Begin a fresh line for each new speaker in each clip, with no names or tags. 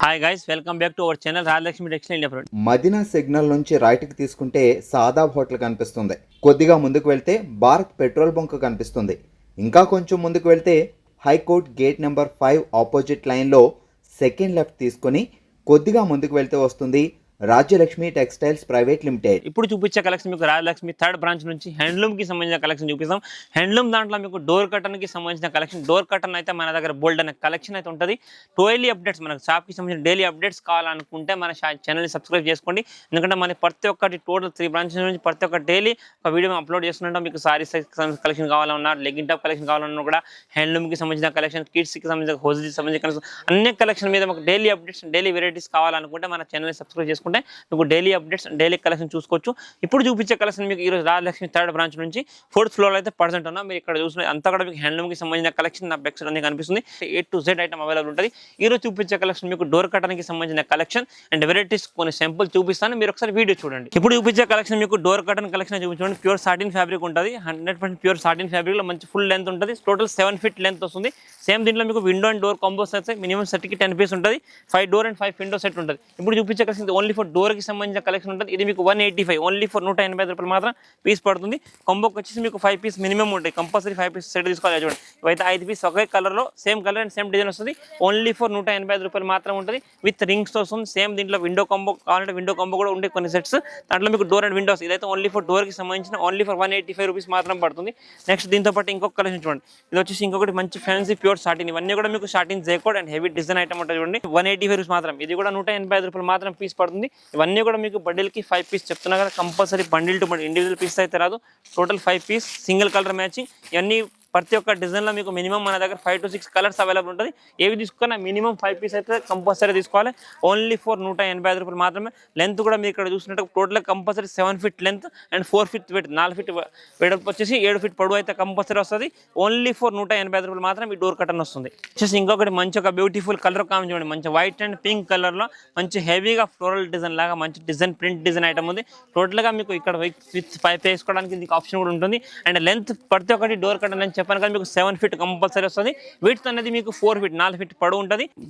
Hi guys, welcome back to our channel Rajalakshmi textile India product.
Madina signal నుంచి రైట్కి తీసుకుంటే Shadab hotel కనిపిస్తుంది. కొద్దిగా ముందుకు వెళ్తే భారత్ పెట్రోల్ బంక్ కనిపిస్తుంది. ఇంకా కొంచెం ముందుకు వెళ్తే హైకోర్ట్ గేట్ నెంబర్ 5 ఆపోజిట్ లైన్లో సెకండ్ లెఫ్ట్ తీసుకొని కొద్దిగా ముందుకు వెళ్తే వస్తుంది రాజ్యలక్ష్మి టెక్స్టైల్స్ ప్రైవేట్ లిమిటెడ్.
ఇప్పుడు చూపించే కలెక్షన్ మీకు రాజలక్ష్మి థర్డ్ బ్రాంచ్ నుంచి హ్యాండ్లూమ్ కి సంబంధించిన కలెక్షన్ చూపిస్తాం. హ్యాండ్లూమ్ దాంట్లో మీకు డోర్ కర్టన్ కి సంబంధించిన కలెక్షన్. డోర్ కర్టన్ అయితే మన దగ్గర బోల్డ్ అనే కలెక్షన్ అయితే ఉంటుంది. డైలీ అప్డేట్స్, మనకు షాప్ కి సంబంధించిన డైలీ అప్డేట్స్ కావాలనుకుంటే మన ఛానల్ ని సబ్స్క్రైబ్ చేసుకోండి. ఎందుకంటే మన ప్రతి ఒక్కటి టోటల్ 3 బ్రాంచెస్ నుంచి ప్రతి ఒక్క డైలీ ఒక వీడియో అప్లోడ్ చేస్తుంటాం. మీకు సారీస్ కలెక్షన్ కావాలన్నా, లెగ్గిన్ టాప్ కలెక్షన్ కావాలన్నా కూడా హ్యాండ్లూమ్ కి సంబంధించిన కలెక్షన్, కిడ్స్ కి సంబంధించిన, హోజీకి సంబంధించిన అన్ని కలెక్షన్ మీద మాకు డైలీ అప్డేట్స్, డైలీ వెరైటీస్ కావాలనుకుంటే మన ఛానల్ ని సబ్స్క్రైబ్ చేసుకుంటే మీకు డైలీ అప్డేట్స్, డైలీ కలెక్షన్ చూసుకోవచ్చు. ఇప్పుడు చూపించే కలెక్షన్ మీకు ఈరోజు రాజలక్ష్మి థర్డ్ బ్రాంచ్ నుంచి 4th ఫ్లోర్ అయితే ప్రజెంట్ ఉన్నా. మీరు ఇక్కడ చూసిన అంతా కూడా మీకు హ్యాండ్లూమ్ కి సంబంధించిన కలెక్షన్ నా బెక్స్ అన్ని కనిపిస్తుంది. A to Z item available ఉంటుంది. ఈ రోజు చూపించే కలెక్షన్ మీకు డోర్ కర్టన్ కి సంబంధించిన కలెక్షన్ అండ్ వెరైటీస్ కొన్ని సింపుల్ చూపిస్తాను. మీరు ఒకసారి వీడియో చూడండి. ఇప్పుడు చూపించే కలెక్షన్ మీకు డోర్ కర్టన్ కలెక్షన్ చూపించండి. ప్యూర్ సాటిన్ ఫ్యాబ్రిక్ ఉంటుంది. 100% ప్యూర్ సాటిన్ ఫ్యాబ్రిక్ లో మంచి ఫుల్ లెంత్ ఉంటుంది. టోటల్ 7 feet లెంత్ వస్తుంది. సేమ్ దీంట్లో మీకు విండో అండ్ డోర్ కాంబోస్ అయితే మినిమం సెట్ కి 10 పీస్ ఉంటుంది. 5 డోర్ అండ్ 5 విండో సెట్ ఉంటుంది. ఇప్పుడు చూపించే కలెక్షన్ ఓన్లీ ఫర్ డోర్ కి సంబంధించిన కలెక్షన్ ఉంటుంది. ఇది మీకు 185 ఓన్లీ ఫర్ 185 రూపాయలు మాత్రం పీస్ పడుతుంది. కాంబోకి వచ్చేసి మీకు 5 పీస్ మినిమం ఉంటాయి. కంపల్సరీ 5 పీస్ సెట్ తీసుకోవాలి. చూడండి, ఇవైతే 5 పీస్ ఒకే కలర్ లో same colour and same design వస్తుంది. ఓన్లీ ఫర్ 185 రూపాయలు మాత్రం ఉంటుంది. విత్ రింగ్స్ వస్తుంది. సేమ్ దీంట్లో విండో కాంబో కావాలంటే విండో కాంబో కూడా ఉండే కొన్ని సెట్స్. దాంట్లో మీకు డోర్ అండ్ విండోస్. ఇదైతే ఓన్లీ ఫర్ డోర్ కి సంబంధించిన ఓన్లీ ఫర్ 185 రూపీస్ మాత్రం పడుతుంది. నెక్స్ట్ దీంతో పాటు ఇంకొక కలెక్షన్ చూడండి. ఇది వచ్చేసి ఇంకొకటి మంచి ఫ్యాన్సీ ప్యూర్ సాటిన్. ఇవన్నీ కూడా మీకు satin jacquard and heavy design item ఉంటుంది. చూడండి, 185 రూపీస్ మాత్రం. ఇది కూడా 185 రూపాయలు మాత్రం పీస్ పడుతుంది. ఇవన్నీ కూడా మీకు బండిల్ కి 5 పీస్ చెప్తున్నా కదా. Compulsory bundle to bundle, individual piece అయితే రాదు. Total 5 piece single colour matching. ఇవన్నీ ప్రతి ఒక్క డిజైన్లో మీకు మినిమం మన దగ్గర 5 to 6 కలర్స్ అవైలబుల్ ఉంటుంది. ఏవి తీసుకున్నా మినిమం 5 పీస్ అయితే కంపల్సరీ తీసుకోవాలి. ఓన్లీ ఫర్ 185 రూపాయలు మాత్రమే. లెంత్ కూడా మీరు ఇక్కడ చూసినట్టు total compulsory 7 feet length and 4 feet weight, 4 feet వెడల్పు వచ్చేసి 7 feet పొడవు అయితే కంపల్సరీ వస్తుంది. ఓన్లీ ఫర్ 185 రూపాయలు మాత్రం ఈ డోర్ కర్టన్ వస్తుంది. వచ్చేసి ఇంకొకటి మంచి ఒక బ్యూటిఫుల్ కలర్ కామెంట్ చూడండి. మంచి వైట్ అండ్ పింక్ కలర్లో మంచి హెవీగా ఫ్లోరల్ డిజైన్ లాగా మంచి డిజైన్, ప్రింట్ డిజైన్ ఐటమ్ ఉంది. టోటల్గా మీకు ఇక్కడ విత్ 5 వేసుకోవడానికి దీనికి ఆప్షన్ కూడా ఉంటుంది. అండ్ లెంత్ ప్రతి ఒక్కటి డోర్ కర్టన్ అని చెప్పాను కానీ మీకు 7 feet కంపల్సరీ వస్తుంది. విడ్త్ అనేది మీకు 4 feet, 4 feet పొడవు ఉంటుంది.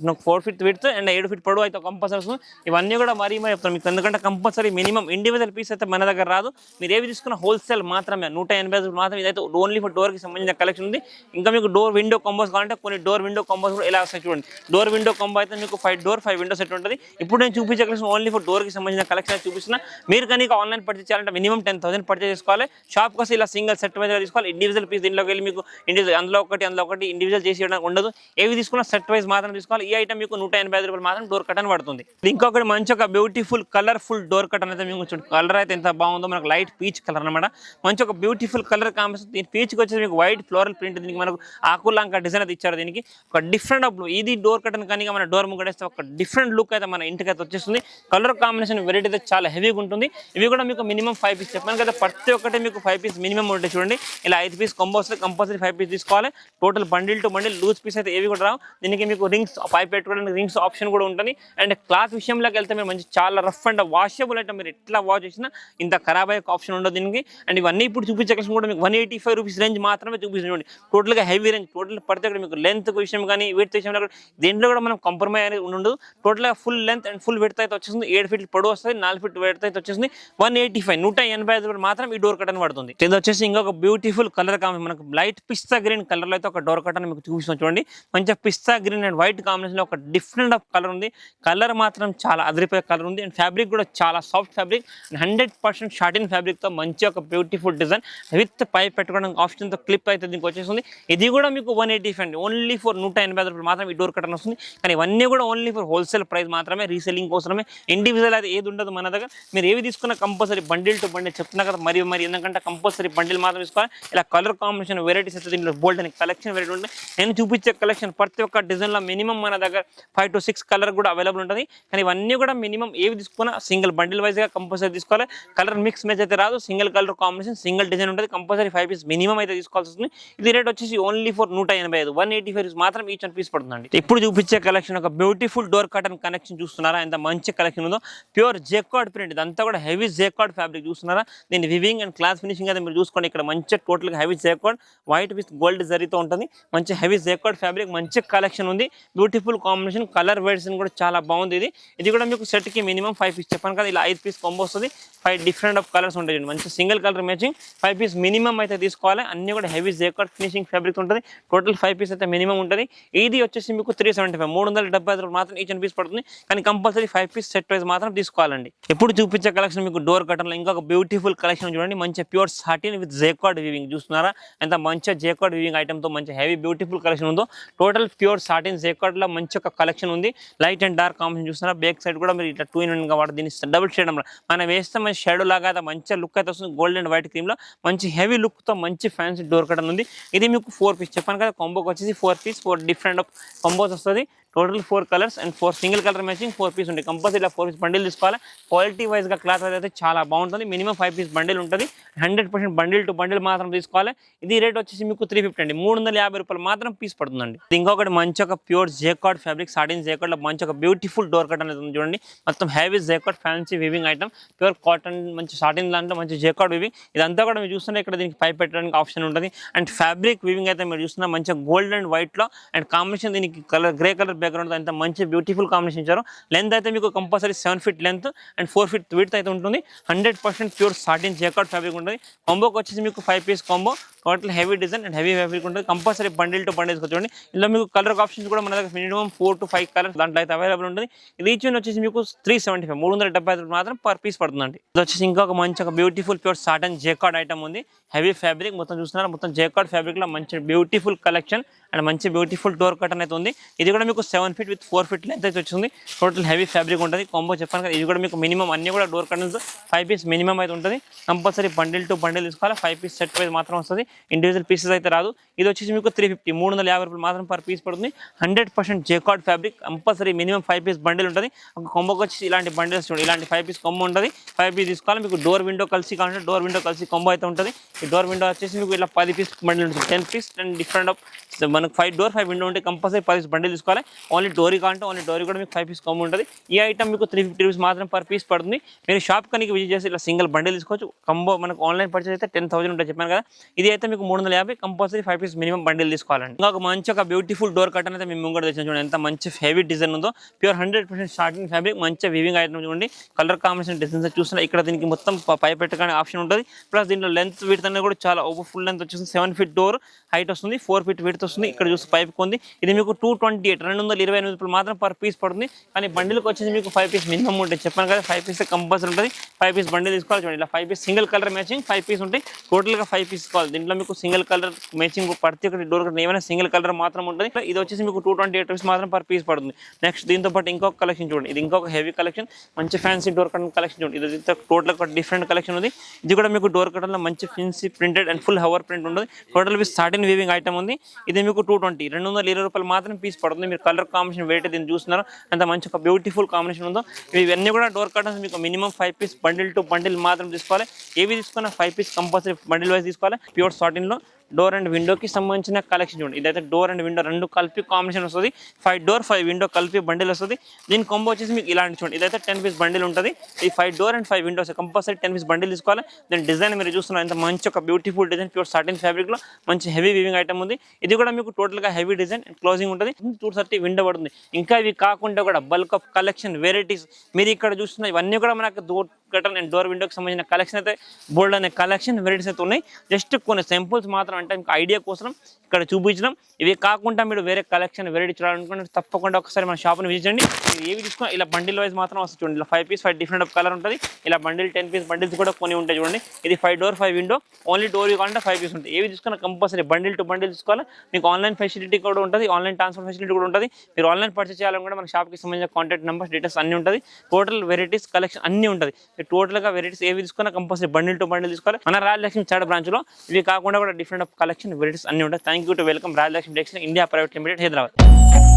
4 feet విడ్త్ అండ్ 7 feet పొడవు అయితే కంపల్సరీ వస్తుంది. ఇవన్నీ కూడా మరీ చెప్తాను మీకు, ఎందుకంటే కంపల్సరీ మినిమం ఇండివిజువల్ పీస్ అయితే మన దగ్గర రాదు. మీరు ఏవి తీసుకున్న హోల్సేల్ మాత్రమే 185 మాత్రమే. ఇదైతే ఓన్లీ ఫర్ డోర్కి సంబంధించిన కలెక్షన్ ఉంది. ఇంకా మీకు డోర్ విండో కాంబోస్ కావాలంటే కొన్ని డోర్ విండో కాంబోస్ కూడా ఇలా వస్తాయి. చూడండి, డోర్ విండో కాంబో అయితే మీకు 5 డోర్ 5 విండో సెట్ ఉంటుంది. ఇప్పుడు నేను చూపించే కలెక్షన్ ఓన్లీ ఫర్ డోర్కి సంబంధించిన కలెక్షన్ చూపిస్తున్నా. మీరు కానీ ఆన్లైన్ పర్చేస్ చేయాలంటే మినిమం 10,000 పర్చేస్ చేసుకోవాలి. షాప్ కోసం ఇలా సింగిల్ సెట్ వైజ్గా తీసుకోవాలి. ఇండివిజువల్ పీస్ దీంట్లోకి వెళ్ళి మీకు ఇండివిజువల్ అందులో ఒకటి ఇండివిజువల్ చేసి ఇవ్వడానికి ఉండదు. ఏవి తీసుకున్నా సెట్ వైజ్ మాత్రం తీసుకోవాలి. ఈ ఐటమ్ మీకు 185 రూపాయలు మాత్రం డోర్ కర్టన్ పడుతుంది. ఇంకొకటి మంచి ఒక బ్యూటిఫుల్ కలర్ఫుల్ డోర్ కర్టన్ అయితే మీకు చూడండి. కలర్ అయితే ఎంత బాగుందో, మనకు లైట్ పీచ్ కలర్ అనమాట. మంచి ఒక బ్యూటిఫుల్ కలర్ కాంబినేషన్. దీని పీచ్కి వచ్చేసి మీకు వైట్ ఫ్లోరల్ ప్రింట్. దీనికి మనకు ఆకులంక డిజైన్ అయితే ఇచ్చారు. దీనికి ఒక డిఫరెంట్ ఆఫ్ ఇది డోర్ కర్టన్ కానీ మన డోర్ ముంగడేస్తే ఒక డిఫరెంట్ లుక్ అయితే మన ఇంటికి అయితే వచ్చేస్తుంది. కలర్ కాంబినేషన్ వెరైటీ అయితే చాలా హెవీగా ఉంటుంది. ఇవి కూడా మీకు మినిమం 5 పీస్ చెప్పాను కదా. ప్రతి ఒక్కటి మీకు 5 పీస్ మినిమం ఉంటాయి. చూడండి, ఇలా 5 పీస్ కంపల్సరీ 5 పీస్ తీసుకోవాలి. Total bundle to bundle. Loose piece అయితే ఏవి కూడా రావు. దీనికి మీకు రింగ్స్, పైప్ పెట్టుకోవడానికి రింగ్స్ ఆప్షన్ కూడా ఉంటుంది. అండ్ క్లాత్ విషయంలోకి వెళ్తే మీరు మంచి చాలా రఫ్ అండ్ వాషబుల్ అయితే మీరు ఎట్లా వాష్ చేసినా ఇంత ఖరాబ్ అయ్యే ఆప్షన్ ఉండదు దీనికి. అండ్ ఇవన్నీ ఇప్పుడు చూపించే కలెక్షన్ కూడా మీకు 185 రూపీస్ రేంజ్ మాత్రమే చూపిస్తుంది. టోటల్గా హెవీ రేంజ్. టోటల్ పడితే మీకు లెంత్ విషయం కానీ విడ్త్ విషయంలో దీంట్లో కూడా మనం కాంప్రమైజ్ అనేది ఉండదు. టోటల్గా full length and full width అయితే వచ్చేస్తుంది. 7 feet పొడవు వస్తుంది, 4 feet విడ్త్ అయితే వచ్చేస్తుంది. 185 రూపాయలు మాత్రం ఈ డోర్ కర్టన్ పడుతుంది. ఇది వచ్చేసి ఇంకొక బ్యూటిఫుల్ కలర్ కాంబినేషన్. మనకు లైట్ పిస్తా గ్రీన్ కలర్ లో అయితే ఒక డోర్ కర్టన్ మీకు చూపిస్తాం. చూడండి, మంచిగా పిస్తా గ్రీన్ అండ్ వైట్ కాంబినేషన్ లో ఒక డిఫరెంట్ ఆఫ్ కలర్ ఉంది. కలర్ మాత్రం చాలా అదిరిపోయే కలర్ ఉంది. అండ్ ఫ్యాబ్రిక్ కూడా చాలా సాఫ్ట్ ఫ్యాబ్రిక్, 100% షాటిన్ ఫ్యాబ్రిక్ తో మంచి ఒక బ్యూటిఫుల్ డిజైన్ విత్ పైప్ పెట్టుకోవడానికి ఆప్షన్ తో క్లిప్ అయితే దీనికి వచ్చేస్తుంది. ఇది కూడా మీకు 185 ఓన్లీ ఫర్ 185 రూపాయలు మాత్రం ఈ డోర్ కర్టన్ వస్తుంది. కానీ ఇవన్నీ కూడా ఓన్లీ ఫర్ హోల్సేల్ ప్రైస్ మాత్రమే, రీసెల్లింగ్ కోసమే. ఇండివిజువల్ అయితే ఏది ఉండదు మన దగ్గర. మీరు ఏవి తీసుకున్న కంపల్సరీ బండిల్ టు బండిల్ చెప్తున్నా కదా. మరి ఎందుకంటే కంపల్సరీ బండిల్ మాత్రం తీసుకోవాలి. ఇలా కలర్ కాంబినేషన్ వెరైటీస్ అయితే దీంట్లో బోల్డ్ అని కలెక్షన్ వెరైటీ ఉంటుంది. నేను చూపించే కలెక్షన్ ప్రతి ఒక్క డిజైన్లో మినిమం మన దగ్గర 5 to 6 కలర్ కూడా అవైలబుల్ ఉంటుంది. కానీ ఇవన్నీ కూడా మినిమం ఏవి తీసుకున్నా సింగిల్ బండిల్ వైజ్గా కంపల్సరీ తీసుకోవాలి. కలర్ మిక్స్ మ్యాచ్ అయితే రాదు. Single colour combination, single design ఉంటుంది. కంపల్సరీ 5 పీస్ మినిమం అయితే తీసుకోవాల్సి వస్తుంది. ఇది రేట్ వచ్చేసి ఓన్లీ ఫర్ 185, 185 మాత్రం ఈచ్ అండ్ పీస్ పడుతుందండి. ఇప్పుడు చూపించే కలెక్షన్ ఒక బ్యూటిఫుల్ డోర్ కర్టన్ కనెక్షన్ చూస్తున్నారా, ఎంత మంచి కలెక్షన్ ఉందో. ప్యూర్ జేకార్డ్ ప్రింట్, ఇదంతా కూడా హెవీ జేకార్డ్ ఫ్యాబ్రిక్ చూస్తున్నారా. దీని వివింగ్ అండ్ క్లాస్ ఫినిషింగ్ అయితే మీరు చూసుకోండి. ఇక్కడ మంచి టోటల్గా heavy jacquard white with gold జరీతో ఉంటుంది. మంచి హెవీ జేకార్డ్ ఫ్యాబ్రిక్, మంచి కలెక్షన్ ఉంది. బ్యూటిఫుల్ కాంబినేషన్, కలర్ వెర్షన్ కూడా చాలా బాగుంది. ఇది కూడా మీకు సెట్ కి మినిమం 5 పీస్ చెప్పాను కదా, ఇలా 5 పీస్ కాంబో వస్తుంది. 5 డిఫరెంట్ ఆఫ్ కలర్స్ ఉంటాయి. మంచి single colour matching 5 piece minimum అయితే తీసుకోవాలి. అన్ని కూడా హెవీ జేకార్డ్ ఫినిషింగ్ ఫ్యాబ్రిక్ ఉంటుంది. టోటల్ 5 పీస్ అయితే మినిమం ఉంటుంది. ఇది వచ్చేసి మీకు 375 375 మాత్రం ఈచ్ పీస్ పడుతుంది. కానీ కంపల్సరీ 5 పీస్ సెట్ వైజ్ మాత్రం తీసుకోవాలండి. ఎప్పుడు చూపించే కలెక్షన్ మీకు డోర్ కర్టన్ లో ఇంకొక బ్యూటిఫుల్ కలెక్షన్ చూడండి. మంచి pure satin with jacquard weaving చూస్తున్నారా, ఎంత మంచిగా జేకార్డ్ వీవింగ్ ఐటమ్ తో మంచి హెవీ బ్యూటిఫుల్ కలెక్షన్ ఉందో. టోటల్ ప్యూర్ సాటిన్ జేకార్డ్ లో మంచి ఒక కలెక్షన్ ఉంది. లైట్ అండ్ డార్క్ కాంబినేషన్ చూస్తున్నారా. బ్యాక్ సైడ్ కూడా మీరు ఇట్లా 2 in 1 గా వాడు దీన్ని డబుల్ షేడ్ మనం వేస్తే మంచి షేడో లాగా మంచి లుక్ అయితే వస్తుంది. గోల్డ్ అండ్ వైట్ క్రీమ్ లో మంచి హెవీ లుక్ తో మంచి ఫ్యాన్సీ డోర్ కర్టన్ ఉంది. ఇది మీకు 4 పీస్ చెప్పాను కదా, కాంబోకి వచ్చేసి 4 పీస్ 4 డిఫరెంట్ ఆఫ్ కాంబోస్ వస్తుంది. Total 4 colours and 4 single colour matching 4 piece ఉంటాయి. కంపల్సరీ ఇలా 4 పీస్ బండిల్ తీసుకోవాలి. క్వాలిటీ వైజ్ గా క్లాత్ అయితే చాలా బాగుంటుంది. మినిమం 5 పీస్ బండిల్ ఉంటుంది. 100% బండిల్ టు బండిల్ మాత్రం తీసుకోవాలి. ఇది రేట్ వచ్చేసి మీకు 350 అండి, 350 రూపాయలు మాత్రం పీస్ పడుతుందండి. ఇంకొకటి మంచి ఒక pure jacquard fabric satin jacquard లో మంచి ఒక బ్యూటిఫుల్ డోర్ కర్టన్ అనేది ఉంది చూడండి. మొత్తం heavy jacquard fancy weaving item, pure cotton మంచి సాటిన్ దాంట్లో మంచి జేకార్డ్ వివింగ్. ఇదంతా కూడా మీరు చూస్తుంటే ఇక్కడ దీనికి పైప్ పెట్టడానికి ఆప్షన్ ఉంటుంది. అండ్ ఫ్యాబ్రిక్ వివింగ్ అయితే మీరు చూస్తున్నా మంచిగా గోల్డ్ అండ్ వైట్ లో, అండ్ కాంబినేషన్ దీనికి కలర్ గ్రే కలర్ బ్యాక్గ్రౌండ్ అంత మంచి బ్యూటిఫుల్ కాంబినేషన్ ఇచ్చారు. లెంత్ అయితే మీకు compulsory 7 feet length and 4 feet width అయితే ఉంటుంది. 100% ప్యూర్ సాటిన్ జేకార్డ్ ఫ్యాబ్రిక్ ఉంటుంది. కాంబోకి వచ్చేసి మీకు 5 piece combo, total heavy design and heavy fabric ఉంటుంది. కంపల్సరీ బండిల్ టు బండిల్ చూడండి. ఇందులో మీకు కలర్ ఆప్షన్స్ కూడా మన దగ్గర మినిమం 4 to 5 కలర్స్ దాంట్లో అయితే అవైలబుల్ ఉంటుంది. ఇది ఈచ్ వచ్చేసి మీకు 375 375 మాత్రం పర్ పీస్ పడుతుందండి. ఇది వచ్చేసి ఇంకొక మంచి ఒక beautiful pure satin jacquard item ఉంది. హెవీ ఫ్యాబ్రిక్ మొత్తం చూస్తున్నారు. మొత్తం జేకార్డ్ ఫ్యాబ్రిక్ లో మంచి బ్యూటిఫుల్ కలెక్షన్ అండ్ మంచి బ్యూటిఫుల్ డోర్ కర్టన్ అయితే ఉంది. ఇది కూడా మీకు 7 feet విత్ 4 feet లెంత్ అయితే వచ్చింది. టోటల్ హెవీ ఫ్యాబ్రిక్ ఉంటుంది. కాంబో చెప్పాను కదా, ఇది కూడా మీకు మినిమం అన్ని కూడా డోర్ కర్టన్స్ 5 పీస్ మినిమం అయితే ఉంటుంది. కంపల్సరీ బండిల్ టు బండిల్ తీసుకోవాలి. 5 పీస్ సెట్ వైజ్ మాత్రం వస్తుంది, ఇండివిజువల్ పీసెస్ అయితే రాదు. ఇది వచ్చేసి మీకు 350 350 రూపాయలు మాత్రం పర్ పీస్ పడుతుంది. 100% jacquard fabric, compulsory minimum 5 piece bundle ఉంటుంది. ఒక కాంబోకి వచ్చేసి ఇలాంటి బండిల్స్ చూడండి, ఇలాంటి 5 పీస్ కాంబో ఉంటుంది. 5 పీస్ తీసుకోవాలి. మీకు డోర్ విండో కలిసి కావాలంటే డోర్ విండో కలిసి కాంబో అయితే ఉంటుంది. ఈ డోర్ విండో వచ్చేసి మీకు ఇలా 10 పీస్ బండిల్ ఉంటుంది. 10 పీస్ అండ్ డిఫరెంట్ ఆఫ్ మనకు 5 డోర్ 5 విండో ఉంటే కంపల్సరీ 10 పీస్ బండిల్ తీసుకోవాలి. ఓన్లీ డోరీ కావాలంటే ఓన్లీ డోరీ కూడా మీకు 5 పీస్ కాంబో ఉంటుంది. ఈ ఐటమ్ మీకు 350 రూపీస్ మాత్రం పర్ పీస్ పడుతుంది. మీరు షాప్ కనుక విజిట్ చేసి ఇలా సింగిల్ బండిల్ తీసుకోవచ్చు. కంబో మనకు ఆన్లైన్ పర్చేస్ అయితే 10,000 ఉంటుంది చెప్పాను కదా. ఇది అయితే మీకు 350, కంపల్సరీ 5 పీస్ మినిమం బండిల్ తీసుకోవాలండి. ఇంకా ఒక మంచి ఒక బ్యూటిఫుల్ డోర్ కర్టన్ అయితే మేము కూడా తెచ్చాను చూడండి. ఎంత మంచి హెవీ డిజైన్ ఉందో. ప్యూర్ 100% సాటిన్ ఫ్యాబ్రిక్, మంచి వివింగ్ ఐటమ్ చూడండి. కలర్ కాంబినేషన్ డిజైన్స్ చూస్తున్నా. ఇక్కడ దీనికి మొత్తం పై పెట్టడానికి ఆప్షన్ ఉంటుంది. ప్లస్ దీంట్లో లెంత్ విడ్త్ అనేది కూడా చాలా ఫుల్ లెంత్ వచ్చేసి 7 feet డోర్ హైట్ వస్తుంది, 4 feet విడ్త్ వస్తుంది. ఇక్కడ చూసి పైప్ కొంది. ఇది మీకు 228 228 రూపాయలు మాత్రం పర్ పీస్ పడుతుంది. కానీ బండిల్కి వచ్చేసి మీకు 5 పీస్ మినిమం ఉంటుంది చెప్పాను కదా. 5 పీస్ కంపల్సరీ ఉంటుంది. 5 పీస్ బండిల్ తీసుకోవాలి చూడండి. ఇలా 5 piece single colour matching 5 piece ఉంటాయి. టోటల్గా 5 పీస్ కావాలి. దీంట్లో మీకు సింగిల్ కలర్ మ్యాచింగ్ ప్రతి ఒక్కటి డోర్ కర్టన్ ఏమైనా సింగిల్ కలర్ మాత్రం ఉంటుంది. ఇది వచ్చేసి మీకు 228 రూపీస్ మాత్రం పర్ పీస్ పడుతుంది. నెక్స్ట్ దీంతో పాటు ఇంకొక కలెక్షన్ చూడండి. ఇది ఇంకొక హెవీ కలెక్షన్, మంచి ఫ్యాన్సీ డోర్ కర్టన్ కలెక్షన్ చూడండి. ఇది టోటల్ ఒక డిఫరెంట్ కలెక్షన్ ఉంది. ఇది కూడా మీకు డోర్ కర్టన్ లో మంచి fancy printed and full over print ఉంటుంది. Total with satin weaving item ఉంది. ఇది మీకు 220 రూపాయలు మాత్రం పీస్ పడుతుంది. మీరు కలర్ కాంబినేషన్ వెయిట్ దీన్ని చూస్తున్నారు. అంత మంచి ఒక బ్యూటిఫుల్ కాంబినేషన్ ఉందో. ఇవన్నీ కూడా డోర్ కర్టన్స్ మీకు minimum 5 piece bundle to bundle మాత్రం తీసుకోవాలి. ఏవి తీసుకున్నా 5 పీస్ కంపల్సరీ బండిల్ వైజ్ తీసుకోవాలి. ప్యూర్ సాటిన్ లో డోర్ అండ్ విండోకి సంబంధించిన కలెక్షన్ చూడండి. ఇదైతే డోర్ అండ్ విండో రెండు కలిపి కాంబినేషన్ వస్తుంది. 5 డోర్ 5 విండో కలిపి బండిల్ వస్తుంది. దీని కాంబో వచ్చేసి మీకు ఇలాంటి చూడండి. ఇదైతే 10 పీస్ బండిల్ ఉంటుంది. ఈ 5 door and 5 windows compulsory 10 piece bundle తీసుకోవాలి. దీని డిజైన్ మీరు చూస్తున్నారు. ఎంత మంచి ఒక beautiful design, pure satin fabric లో మంచి హెవీ వీవింగ్ ఐటమ్ ఉంది. ఇది కూడా మీకు టోటల్ గా హెవీ డిజైన్ అండ్ క్లోజింగ్ ఉంటుంది. 230 విండో పడుతుంది. ఇంకా ఇవి కాకుండా కూడా బల్క్ ఆఫ్ కలెక్షన్ వెరైటీస్ మీరు ఇక్కడ చూస్తున్న ఇవన్నీ కూడా మనకు డోర్ కర్టన్ అండ్ డోర్ విండోకి సంబంధించిన కలెక్షన్ అయితే బోల్డ్ అనే కలెక్షన్ వెరైటీస్ అయితే ఉన్నాయి. జస్ట్ కొన్ని సింపుల్స్ మాత్రం అంటే మీకు ఐడియా కోసం ఇక్కడ చూపించడం. ఇవి కాకుండా మీరు వేరే కలెక్షన్ వెరైటీ చూడాలనుకుంటే తప్పకుండా ఒకసారి మన షాప్ని విజిట్ చేయండి. మీరు ఏవి తీసుకున్నా ఇలా బండిల్ వైజ్ మాత్రం వస్తుంది చూడండి. ఇలా 5 పీస్ 5 డిఫరెంట్ ఆఫ్ కలర్ ఉంటుంది. ఇలా బండిల్ 10 పీస్ బండిల్స్ కూడా కొన్ని ఉంటాయి చూడండి. ఇది 5 డోర్ 5 విండో, ఓన్లీ డోర్ కావాలంటే 5 పీస్ ఉంటుంది. ఏవి తీసుకున్నా కంపల్సరీ బండిల్ టు బండిల్ తీసుకోవాలి. మీకు ఆన్లైన్ ఫెసిలిటీ కూడా ఉంటుంది, ఆన్లైన్ ట్రాన్స్ఫర్ ఫెసిలిటీ కూడా ఉంటుంది. మీరు ఆన్లైన్ పర్చేస్ చేయాలనుకుంటే మన షాప్కి సంబంధించిన కాంటాక్ట్ నెంబర్స్ డీటెయిల్స్ అన్ని ఉంటుంది. టోటల్ వెరైటీస్ కలెక్షన్ అన్ని ఉంటుంది. టోటల్గా వెరైటీస్ ఏవి తీసుకున్నా కంపల్సరీ బండిల్ టు బండిల్ తీసుకోవాలి. మన రాయలక్ష్మి థర్డ్ బ్రాంచ్లో ఇవి కాకుండా కూడా డిఫరెంట్ ఆఫ్ కలెక్షన్ వెరైటీస్ అన్ని ఉంటాయి. Thank you to welcome Rayalakshmi textiles India private limited, Hyderabad.